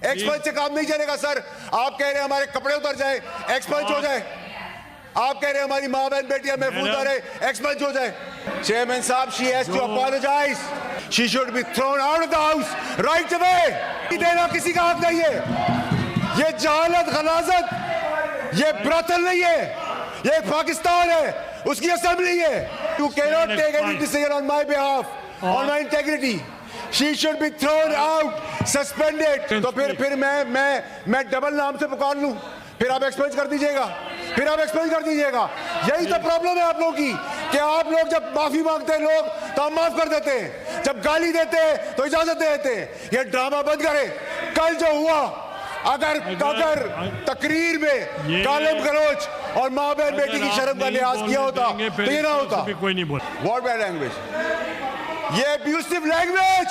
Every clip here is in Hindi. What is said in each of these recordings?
एक्सपल्स से काम नहीं चलेगा सर। आप कह रहे हैं हमारे कपड़े उतर जाए, एक्सपल्स हो जाए। आप कह रहे हैं हमारी माँ बहन बेटियां महफूज आ रहे, एक्सपल्स हो जाए। चेयरमैन साहब, she has to apologise, she should be thrown out of the house right away. देना किसी का हक नहीं है। ये जहालत, गलाजत, ये ब्रतल नहीं है, ये पाकिस्तान है, उसकी असेंबली है। You can not take any decision on my behalf, on my integrity. She should be thrown out, suspended. तो फिर मैं डबल नाम से पुकार लूं, फिर आप एक्सपेंस कर दीजिएगा, फिर आप एक्सपेंस कर दीजिएगा। यही तो प्रॉब्लम है आप लोगों की कि आप लोग जब माफी मांगते हैं लोग तो हम माफ कर देते हैं, जब गाली देते हैं तो इजाजत दे देते हैं। ये ड्रामा बंद करें। कल जो हुआ, अगर तकरीर में गालिब गलोच और माँ बहन बेटी की शर्म का लिहाज किया होता तो ये ना होता। कोई नहीं बोल। व्हाट बैड लैंग्वेज, ये अब्यूसिव लैंग्वेज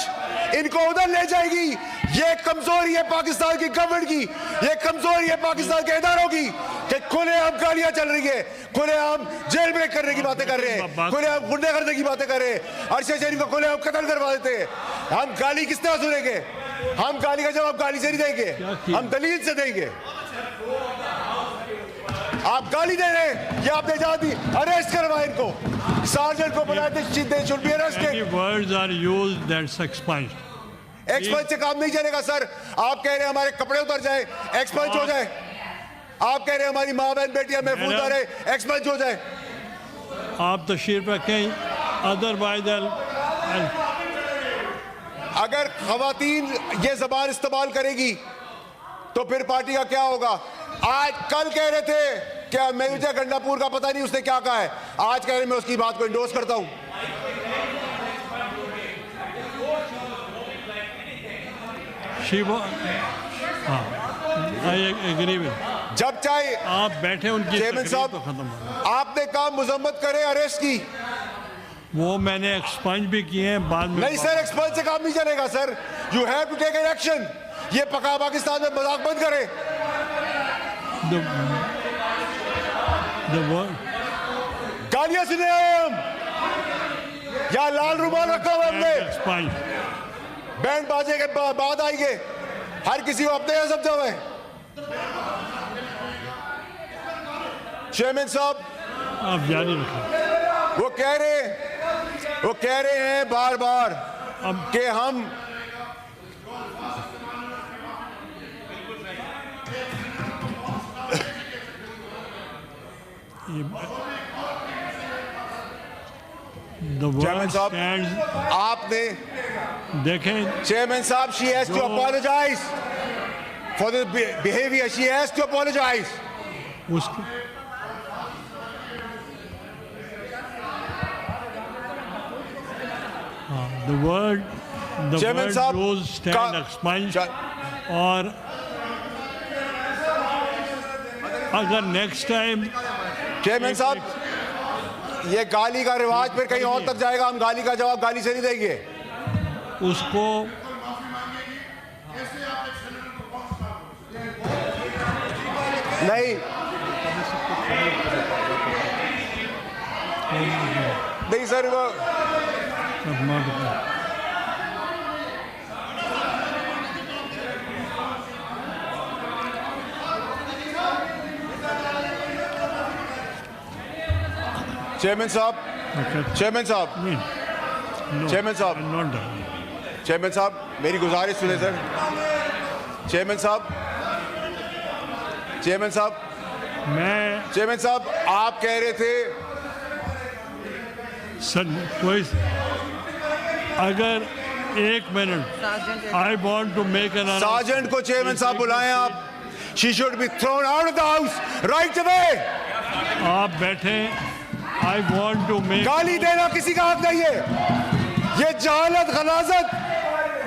इनको उधर ले जाएगी। ये कमजोरी है पाकिस्तान की गवर्नमेंट की, ये कमजोरी है पाकिस्तान के इदारों की कि खुलेआम गालियां चल रही है, खुलेआम जेल ब्रेक करने की बातें कर रहे हैं, खुलेआम गुंडे करने की बातें कर रहे हैं, अरशद शरीफ को खुलेआम कत्ल करवा देते हैं। हम गाली किस तरह सुनेंगे? हम गाली का जवाब गाली से नहीं देंगे, हम दलील से देंगे। आप गाली दे रहे हैं, ये आपने जा दी, अरेस्ट करवाए इनको, सार्जेंट को बुलाए थे, they should be arrested. Words are used that's expunged. Expert से काम नहीं चलेगा सर। आप कह रहे हैं हमारे कपड़े उतर जाए, एक्सपर्ट हो जाए। आप कह रहे हैं हमारी माँ बहन बेटियां महफूज आ रहे, एक्सपर्ट हो जाए। आप तशरीफ रखें, अदरवाइज अगर खवातीन ये जबान इस्तेमाल करेगी तो फिर पार्टी का क्या होगा? आज कल कह रहे थे क्या मेहुजा गंडापुर का पता नहीं उसने क्या कहा है, आज कह रहे मैं उसकी बात को इंडोर्स करता हूं। जब चाहे आप बैठे उनकी चेयरमैन साहब तो खत्म हो। आपने कहा मुजम्मत करे अरेस्ट की, वो मैंने एक्सपंज भी किए हैं बाद में। नहीं सर, एक्सपंज से काम नहीं चलेगा sir. You have to take an action. ये पका पाकिस्तान में मजाक बंद करे। गालियां सुने हम या लाल रुमाल रखा हुआ हमने, बैंड बाजे के बाद आएंगे, हर किसी को अपने यहाँ समझा हुआ है। चेयरमैन साहब आप जारी रखें। वो कह रहे हैं बार बार कि हम चेयरमैन साहब आपने देखें, चेयरमैन साहब, she has to apologise for the behaviour, she has to apologise. उसको the word goes stand expunge। और अगर नेक्स्ट टाइम चेयरमैन साहब ये गाली का रिवाज फिर कहीं और तक जाएगा, हम गाली का जवाब गाली से नहीं देंगे। उसको नहीं सर, वो चेयरमैन साहब, चेयरमैन साहब, चेयरमैन साहब, चेयरमैन साहब मेरी गुजारिश सुने सर। चेयरमैन साहब, चेयरमैन साहब, चेयरमैन साहब आप कह रहे थे सर कोई अगर एक minute, I want to make an sergeant को चेयरमैन साहब बुलाएं आप। She should be thrown out of the house right away. आप बैठे, आई वॉन्ट टू मेक। गाली देना किसी का हक नहीं है। ये जहालत, गलाजत,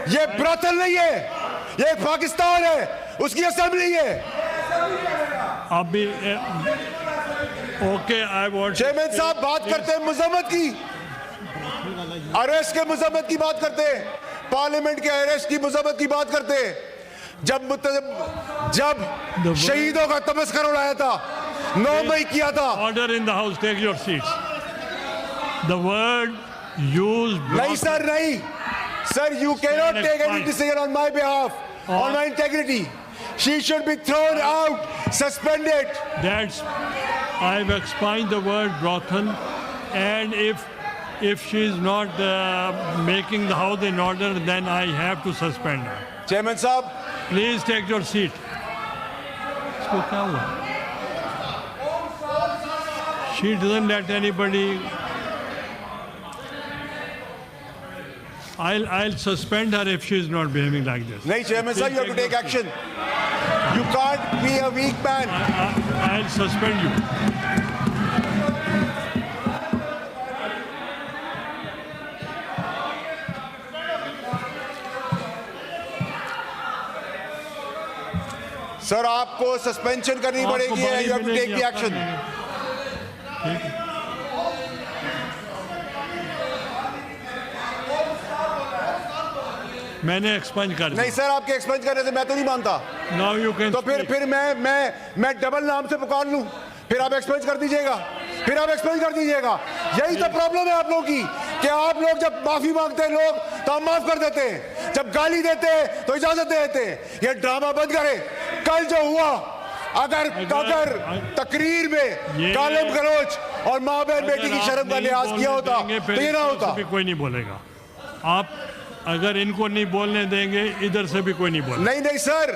ये ब्रतल नहीं है, ये पाकिस्तान है, उसकी असेंबली है। अभी ओके, आई वॉन्ट। चेयरमैन साहब बात करते हैं मुजम्मत की, अरेस्ट के मुजम्मत की बात करते हैं, पार्लियामेंट के अरेस्ट की मुजम्मत की बात करते हैं। जब शहीदों का तमस्कर उड़ाया था, 9 मई किया था। Order in the house, take your seats. The word used. नहीं सर, नहीं sir, you can not take any decision on my behalf, on my integrity. She should be thrown out, suspended. That's, I've explained the word brothel, and if she is not making the house in order, then I have to suspend her. Chairman साहब, Please take your seat. इसको क्या हुआ? She doesn't let anybody. I'll suspend her if she is not behaving like this. नहीं Chairman साहब, you have to take action. You can't be a weak man. I'll suspend you. Sir आपको सस्पेंशन करनी पड़ेगी. You have to take the action. मैंने एक्सपेंज कर दिया. नहीं सर, आपके एक्सपेंस करने से मैं तो नहीं मानता. Now you can तो speak. फिर मैं डबल नाम से पुकार लूं, फिर आप एक्सपेंस कर दीजिएगा, फिर आप एक्सपेंस कर दीजिएगा. यही तो प्रॉब्लम है आप लोगों की कि आप लोग जब माफी मांगते हैं लोग तो हम माफ कर देते हैं, जब गाली देते हैं तो इजाजत दे देते हैं. ये ड्रामा बंद करें. कल जो हुआ, अगर तकरीर में गालिब गलौज और माँ बहन बेटी की शर्म का लिहाज किया होता तो ये ना होता. कोई नहीं बोलेगा. आप अगर इनको नहीं बोलने देंगे, इधर से भी कोई नहीं बोलेगा. नहीं सर,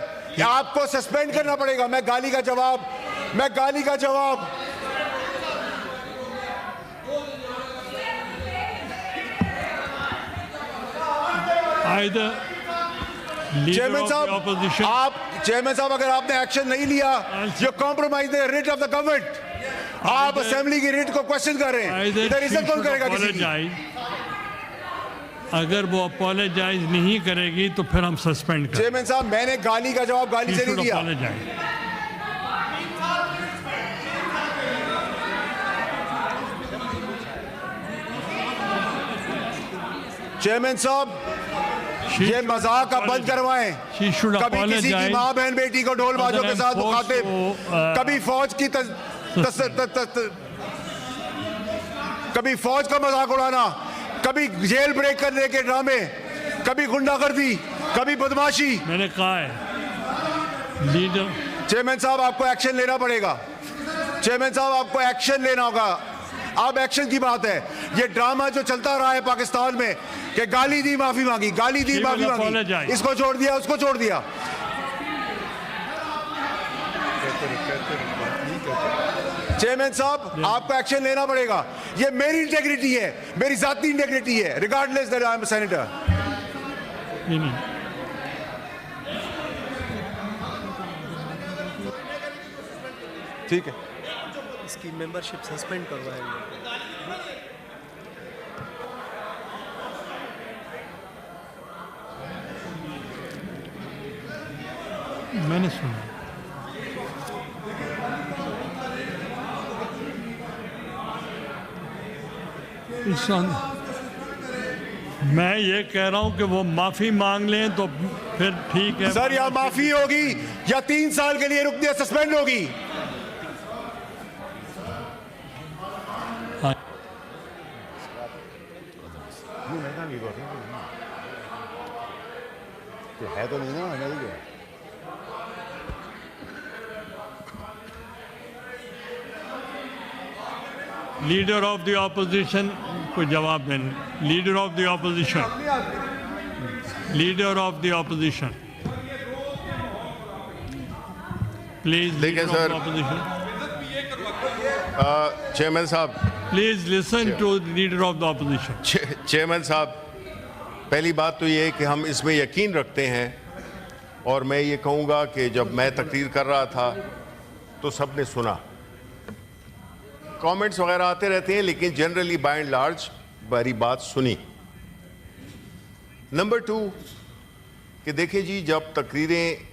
आपको सस्पेंड करना पड़ेगा. मैं गाली का जवाब Either leader chairman of the साहब, opposition. चेयरमैन साहब अगर आपने एक्शन नहीं लिया, you compromise the writ of the government. आप असेंबली की रिट को क्वेश्चन कर रहे हैं. इधर इज्जत कौन करेगा किसी की? अगर वो अपोलोजाइज नहीं करेगी तो फिर हम सस्पेंड करें. चेयरमैन साहब, मैंने गाली का जवाब गाली से नहीं दिया. चेयरमैन साहब, ये मजाक आप बंद करवाएं. कभी किसी की माँ बहन बेटी को ढोल बाजों के साथ मुखातिब, कभी फौज का मजाक उड़ाना, कभी जेल ब्रेक करने के ड्रामे, कभी गुंडागर्दी, कभी बदमाशी. मैंने कहा है लीडर. चेयरमैन साहब, आपको एक्शन लेना पड़ेगा. चेयरमैन साहब, आपको एक्शन लेना होगा. अब एक्शन की बात है. ये ड्रामा जो चलता रहा है पाकिस्तान में कि गाली दी माफी मांगी, इसको छोड़ दिया, उसको छोड़ दिया. चेयरमैन साहब, आपको एक्शन लेना पड़ेगा. ये मेरी इंटेग्रिटी है, मेरी जाती इंटेग्रिटी है, regardless that I am a senator. ठीक है, इसकी मेंबरशिप सस्पेंड करवाएंगे. मैंने सुना. मैं ये कह रहा हूं कि वो माफी मांग लें तो फिर ठीक है. सर, या माफी होगी या 3 साल के लिए रुक दिया सस्पेंड होगी. है तो नहीं ना, लीडर ऑफ द ऑपोजिशन को जवाब देने. Leader of the opposition please. देखिए सर, चेयरमैन साहब, please listen to leader of the opposition. Chairman साहब, पहली बात तो ये है कि हम इसमें यकीन रखते हैं, और मैं ये कहूँगा कि जब मैं तकरीर कर रहा था तो सबने सुना. कमेंट्स वगैरह आते रहते हैं, लेकिन जनरली बाय एंड लार्ज मेरी बात सुनी. नंबर 2 कि देखिए जी, जब तकरीरें